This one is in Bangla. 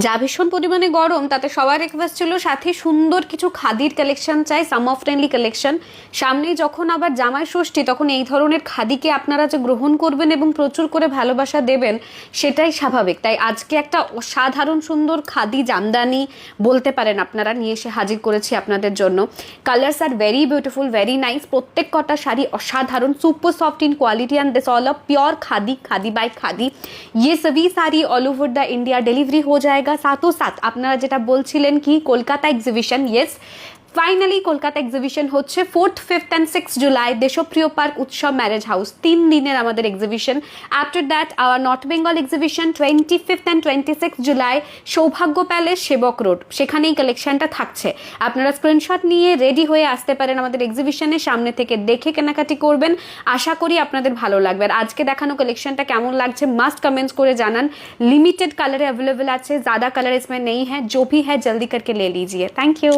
যা ভীষণ পরিমাণে গরম, তাতে সবার রিকোয়েস্ট ছিল সাথে সুন্দর কিছু খাদির কালেকশন চাই, সামার ফ্রেন্ডলি কালেকশন। সামনেই যখন আবার জামাই ষষ্ঠী, তখন এই ধরনের খাদিকে আপনারা যে গ্রহণ করবেন এবং প্রচুর করে ভালোবাসা দেবেন, সেটাই স্বাভাবিক। তাই আজকে একটা অসাধারণ সুন্দর খাদি জামদানি বলতে পারেন আপনারা, নিয়ে এসে হাজির করেছি আপনাদের জন্য। Colours are very beautiful, very nice. প্রত্যেক কটা শাড়ি অসাধারণ, super soft in quality and this all a pure khadi, khadi by khadi. ये सभी sari all over the India delivery हो जाएगा। साथों साथ আপনারা যেটা বলছিলেন কি Kolkata exhibition, yes finally Kolkata exhibition হচ্ছে 4th, 5th and 6th July Deshapriya Park Utsav Marriage House. 3 দিনের আমাদের exhibition. After that our North Bengal exhibition 25th and 26th July সৌভাগ্য প্যালেস, সেবক রোড, সেখানেই কালেকশনটা থাকছে। আপনারা স্ক্রিনশট নিয়ে রেডি হয়ে আসতে পারেন আমাদের এক্সিবিশনের সামনে থেকে, দেখে কেনাকাটি করবেন। আশা করি আপনাদের ভালো লাগবে। আর আজকে দেখানো কালেকশনটা কেমন লাগছে মাস্ট কমেंट्स করে জানান। লিমিটেড কালারে अवेलेबल আছে, ज़्यादा कलर इसमें नहीं है। जो भी है जल्दी करके ले लीजिए। Thank you.